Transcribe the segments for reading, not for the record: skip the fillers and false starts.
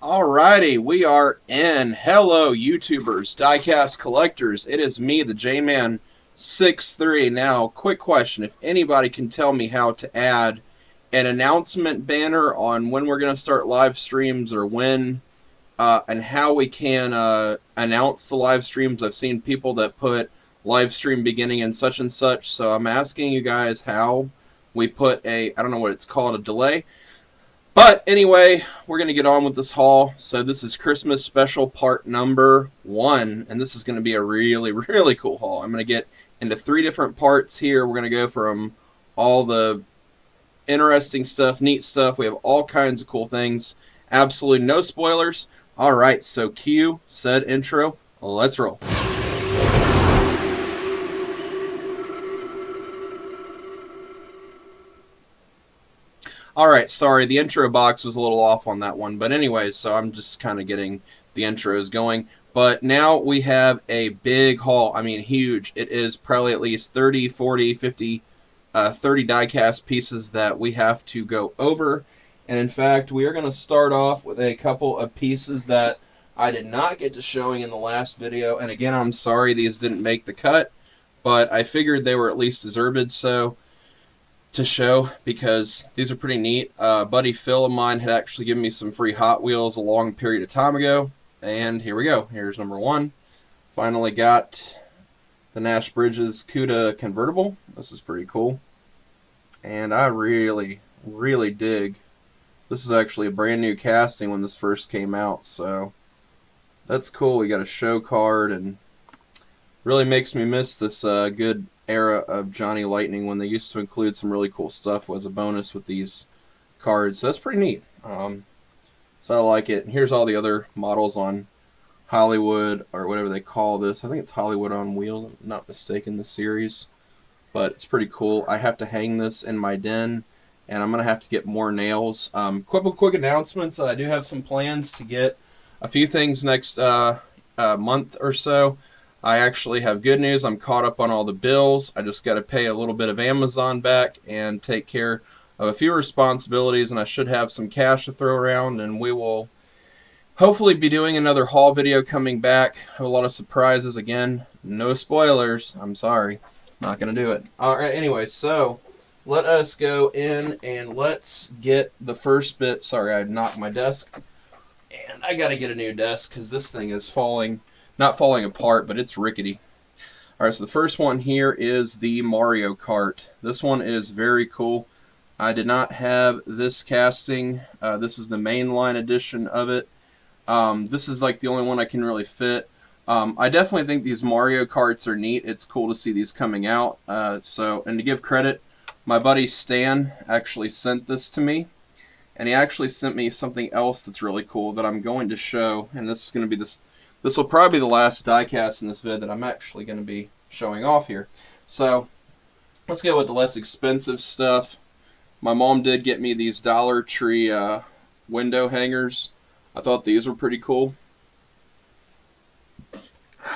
Alrighty, we are in. Hello, YouTubers, diecast collectors. It is me, the J-Man63. Now, quick question. If anybody can tell me how to add an announcement banner on when we're going to start live streams or when and how we can announce the live streams. I've seen people that put live stream beginning and such, so I'm asking you guys how we put I don't know what it's called, a delay. But anyway, we're going to get on with this haul. So this is Christmas special part number 1, and this is going to be a really cool haul. I'm going to get into 3 different parts here. We're going to go from all the interesting stuff, neat stuff. We have all kinds of cool things. Absolutely no spoilers. Alright, so cue, said intro, let's roll. Alright, sorry, the intro box was a little off on that one, but anyways, so I'm just kind of getting the intros going. But now we have a big haul, I mean huge. It is probably at least 30, 40, 50, 30 diecast pieces that we have to go over. And in fact, we are going to start off with a couple of pieces that I did not get to showing in the last video. And again, I'm sorry these didn't make the cut, but I figured they were at least deserved so to show because these are pretty neat. Buddy Phil of mine had actually given me some free Hot Wheels a long period of time ago, and here we go. Here's number 1. Finally got the Nash Bridges CUDA convertible. This is pretty cool, and I really dig. This is actually a brand new casting when this first came out, so that's cool. We got a show card, and really makes me miss this good era of Johnny Lightning when they used to include some really cool stuff as a bonus with these cards. So that's pretty neat. So I like it. And here's all the other models on Hollywood, or whatever they call this. I think it's Hollywood on Wheels, if I'm not mistaken, the series. But it's pretty cool. I have to hang this in my den, and I'm going to have to get more nails. Quick announcements. I do have some plans to get a few things next month or so. I actually have good news. I'm caught up on all the bills. I just got to pay a little bit of Amazon back and take care of a few responsibilities, and I should have some cash to throw around, and we will hopefully be doing another haul video coming back. I have a lot of surprises. Again, no spoilers. I'm sorry. Not going to do it. Alright, anyway, so let us go in and let's get the first bit. Sorry, I knocked my desk. And I got to get a new desk because this thing is not falling apart, but it's rickety. Alright, so the first one here is the Mario Kart. This one is very cool. I did not have this casting. This is the mainline edition of it. This is like the only one I can really fit. I definitely think these Mario Karts are neat. It's cool to see these coming out. And to give credit, my buddy Stan actually sent this to me. And he actually sent me something else that's really cool that I'm going to show. And this is going to be this will probably be the last diecast in this vid that I'm actually going to be showing off here. So let's go with the less expensive stuff. My mom did get me these Dollar Tree window hangers. I thought these were pretty cool.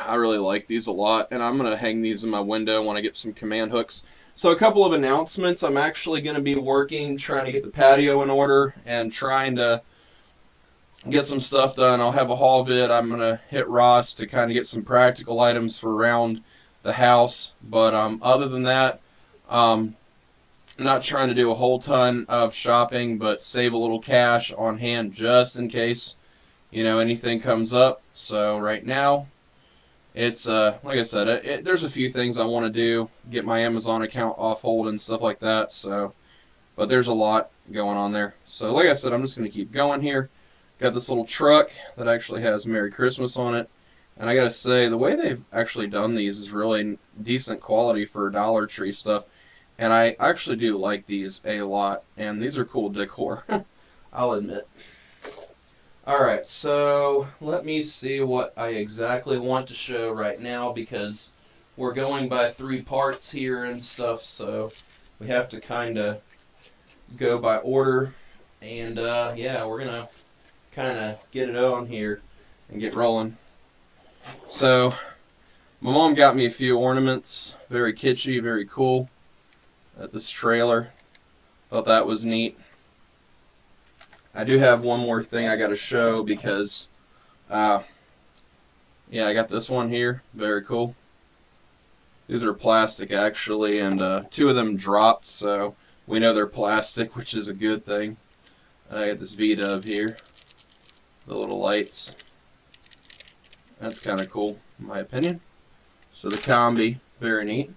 I really like these a lot, and I'm going to hang these in my window when I get some command hooks. So a couple of announcements. I'm actually going to be trying to get the patio in order and trying to get some stuff done. I'll have a haul vid. I'm going to hit Ross to kind of get some practical items for around the house. But other than that, I'm not trying to do a whole ton of shopping, but save a little cash on hand just in case, anything comes up. So right now, it's, like I said, there's a few things I want to do, get my Amazon account off hold and stuff like that. So, but there's a lot going on there. So like I said, I'm just going to keep going here. Got this little truck that actually has Merry Christmas on it. And I gotta say, the way they've actually done these is really decent quality for Dollar Tree stuff. And I actually do like these a lot. And these are cool decor, I'll admit. Alright, so let me see what I exactly want to show right now, because we're going by 3 parts here and stuff, so we have to kind of go by order. And yeah, we're going to kind of get it on here and get rolling. So my mom got me a few ornaments, very kitschy, very cool, at this trailer. Thought that was neat. I do have one more thing I got to show because, yeah, I got this one here. Very cool. These are plastic actually, and two of them dropped, so we know they're plastic, which is a good thing. I got this V-dub here, the little lights. That's kind of cool, in my opinion. So the combi, very neat.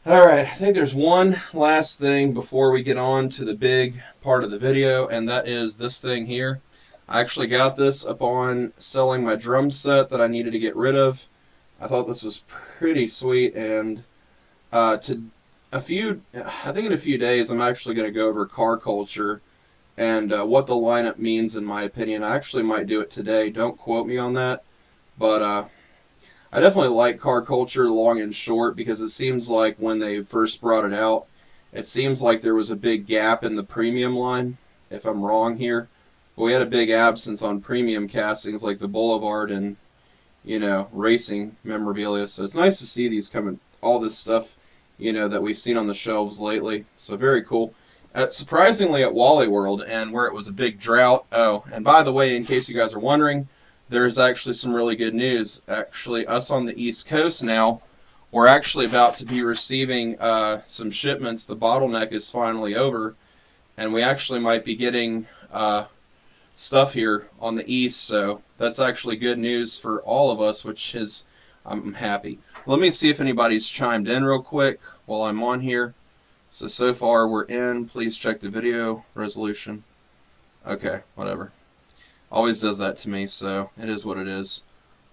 Alright, I think there's one last thing before we get on to the big part of the video, and that is this thing here. I actually got this upon selling my drum set that I needed to get rid of. I thought this was pretty sweet, and I think in a few days I'm actually going to go over car culture and what the lineup means in my opinion. I actually might do it today. Don't quote me on that, but I definitely like car culture long and short because it seems like when they first brought it out, it seems like there was a big gap in the premium line, if I'm wrong here. But we had a big absence on premium castings like the Boulevard and, you know, racing memorabilia. So it's nice to see these coming, all this stuff, you know, that we've seen on the shelves lately. So very cool. Surprisingly at Wally World, and where it was a big drought. Oh, and by the way, in case you guys are wondering, there's actually some really good news. Actually, us on the East Coast now, we're actually about to be receiving some shipments. The bottleneck is finally over, and we actually might be getting stuff here on the East, so that's actually good news for all of us, which is, I'm happy. Let me see if anybody's chimed in real quick while I'm on here. So far we're in. Please check the video resolution. Okay, whatever. Always does that to me, so it is what it is.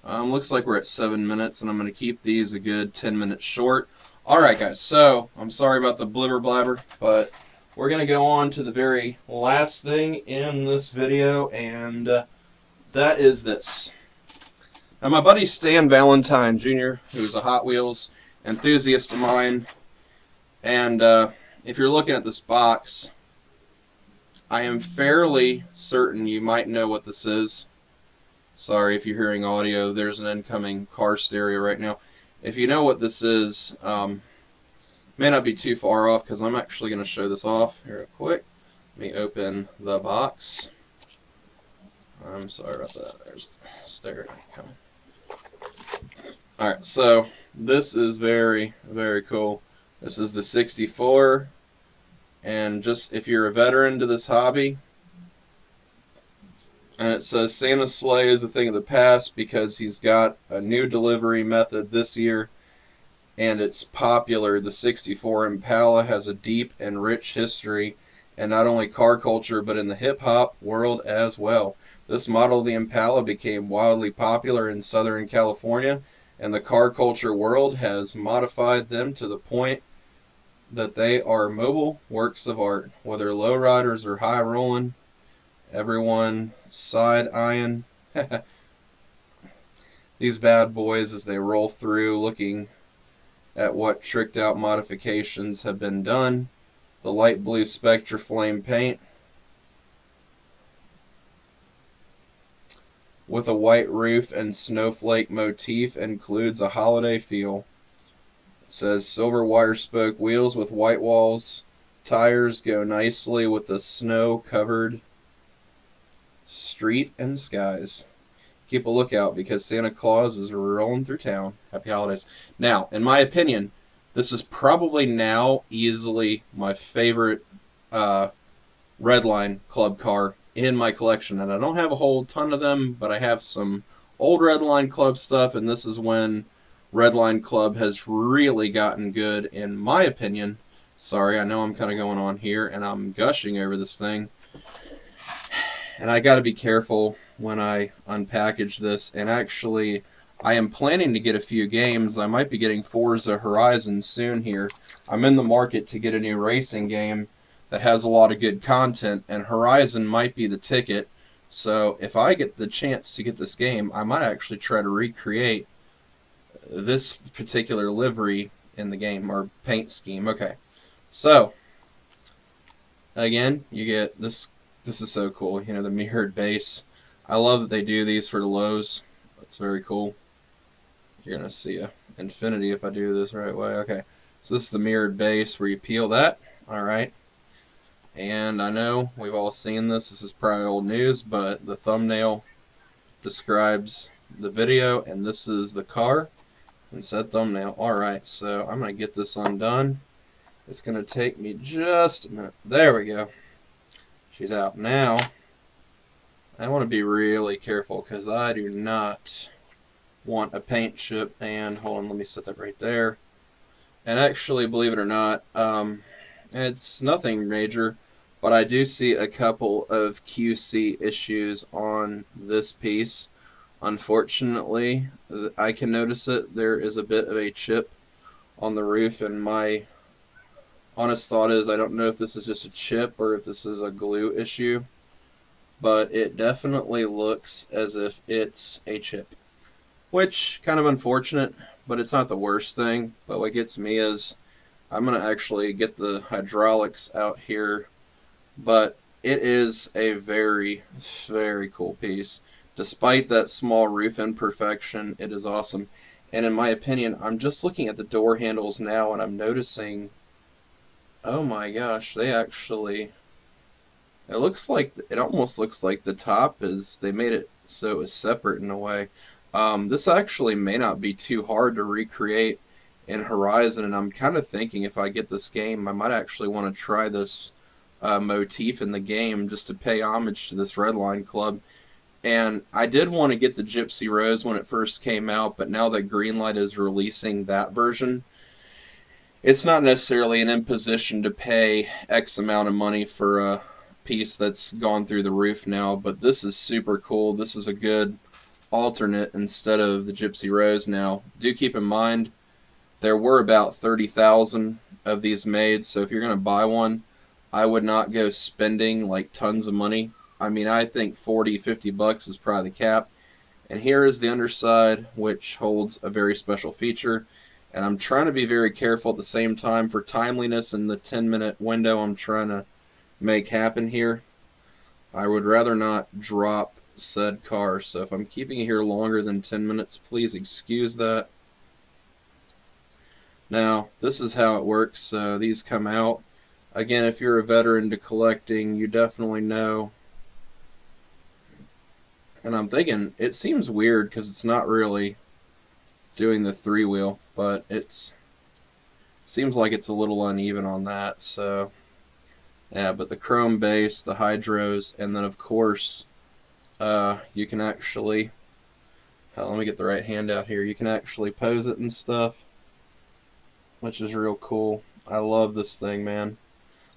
Looks like we're at 7 minutes, and I'm going to keep these a good 10 minutes short. Alright guys, so I'm sorry about the blibber blabber, but we're going to go on to the very last thing in this video, and that is this. Now my buddy Stan Valentine Jr., who's a Hot Wheels enthusiast of mine, and if you're looking at this box, I am fairly certain you might know what this is. Sorry if you're hearing audio, there's an incoming car stereo right now. If you know what this is, may not be too far off because I'm actually going to show this off here real quick. Let me open the box. I'm sorry about that. There's a stereo coming. Alright, so this is very, very cool. This is the 64. And just if you're a veteran to this hobby, and it says Santa's sleigh is a thing of the past because he's got a new delivery method this year, and it's popular. The 64 Impala has a deep and rich history in not only car culture but in the hip-hop world as well. This model of the Impala became wildly popular in Southern California, and the car culture world has modified them to the point that they are mobile works of art. Whether lowriders or high rolling, everyone side-eyeing these bad boys as they roll through, looking at what tricked out modifications have been done. The light blue Spectra Flame paint with a white roof and snowflake motif includes a holiday feel. It says silver wire spoke wheels with white walls. Tires go nicely with the snow-covered street and skies. Keep a lookout because Santa Claus is rolling through town. Happy holidays. Now, in my opinion, this is probably now easily my favorite Redline Club car in my collection. And I don't have a whole ton of them, but I have some old Redline Club stuff, and this is when Redline Club has really gotten good, in my opinion. Sorry, I know I'm kind of going on here, and I'm gushing over this thing. And I got to be careful when I unpackage this. And actually, I am planning to get a few games. I might be getting Forza Horizon soon here. I'm in the market to get a new racing game that has a lot of good content, and Horizon might be the ticket. So if I get the chance to get this game, I might actually try to recreate this particular livery in the game, or paint scheme. Okay, so again, you get this. This is so cool, you know, the mirrored base. I love that they do these for the lows. That's very cool. You're gonna see a infinity if I do this the right way. Okay, so this is the mirrored base where you peel that. All right, And I know we've all seen this. This is probably old news, but the thumbnail describes the video, and this is the car. And set thumbnail. Alright, so I'm going to get this undone. It's going to take me just a minute. There we go. She's out. Now, I want to be really careful because I do not want a paint chip. And hold on, let me set that right there. And actually, believe it or not, it's nothing major, but I do see a couple of QC issues on this piece. Unfortunately, I can notice it. There is a bit of a chip on the roof, and my honest thought is I don't know if this is just a chip or if this is a glue issue, but it definitely looks as if it's a chip, which kind of unfortunate, but it's not the worst thing. But what gets me is I'm going to actually get the hydraulics out here, but it is a very, very cool piece. Despite that small roof imperfection, it is awesome. And in my opinion, I'm just looking at the door handles now and I'm noticing, oh my gosh, they actually, it looks like, it almost looks like the top is, they made it so it was separate in a way. This actually may not be too hard to recreate in Horizon, and I'm kind of thinking if I get this game, I might actually want to try this motif in the game just to pay homage to this Redline Club. And I did want to get the Gypsy Rose when it first came out, but now that Greenlight is releasing that version, it's not necessarily an imposition to pay X amount of money for a piece that's gone through the roof now, but this is super cool. This is a good alternate instead of the Gypsy Rose. Now, do keep in mind, there were about 30,000 of these made, so if you're going to buy one, I would not go spending like tons of money. I mean, I think 40, 50 bucks is probably the cap. And here is the underside, which holds a very special feature. And I'm trying to be very careful at the same time for timeliness in the 10-minute window I'm trying to make happen here. I would rather not drop said car, so if I'm keeping it here longer than 10 minutes, please excuse that. Now, this is how it works. So these come out. Again, if you're a veteran to collecting, you definitely know. And I'm thinking, it seems weird because it's not really doing the 3-wheel, but it seems like it's a little uneven on that. So, yeah, but the chrome base, the hydros, and then of course, you can actually, let me get the right hand out here, you can actually pose it and stuff, which is real cool. I love this thing, man.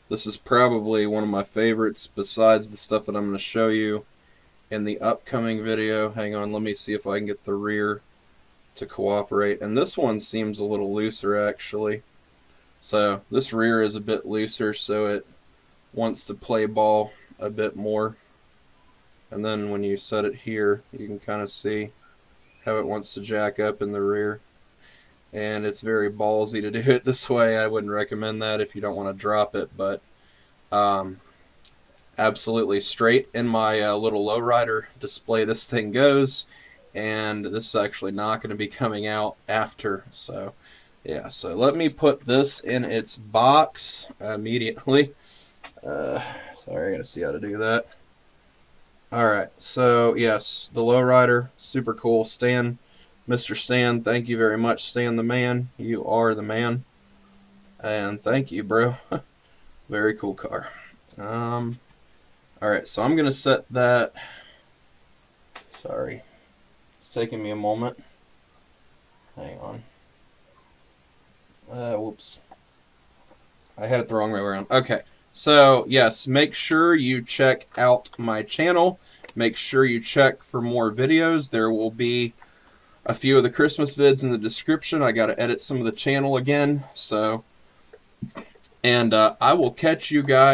This is probably one of my favorites besides the stuff that I'm going to show you in the upcoming video. Hang on, let me see if I can get the rear to cooperate. And this one seems a little looser actually. So this rear is a bit looser, so it wants to play ball a bit more. And then when you set it here, you can kind of see how it wants to jack up in the rear. And it's very ballsy to do it this way. I wouldn't recommend that if you don't want to drop it, but absolutely straight in my little lowrider display this thing goes, and this is actually not going to be coming out after. So yeah, so let me put this in its box immediately. Sorry, I gotta see how to do that. Alright, so yes, the lowrider, super cool. Stan, Mr. Stan, thank you very much. Stan the man, you are the man, and thank you, bro. Very cool car. Alright, so I'm going to set that, sorry, it's taking me a moment, hang on, whoops, I had it the wrong way around. Okay, so yes, make sure you check out my channel, make sure you check for more videos. There will be a few of the Christmas vids in the description. I got to edit some of the channel again, so, and I will catch you guys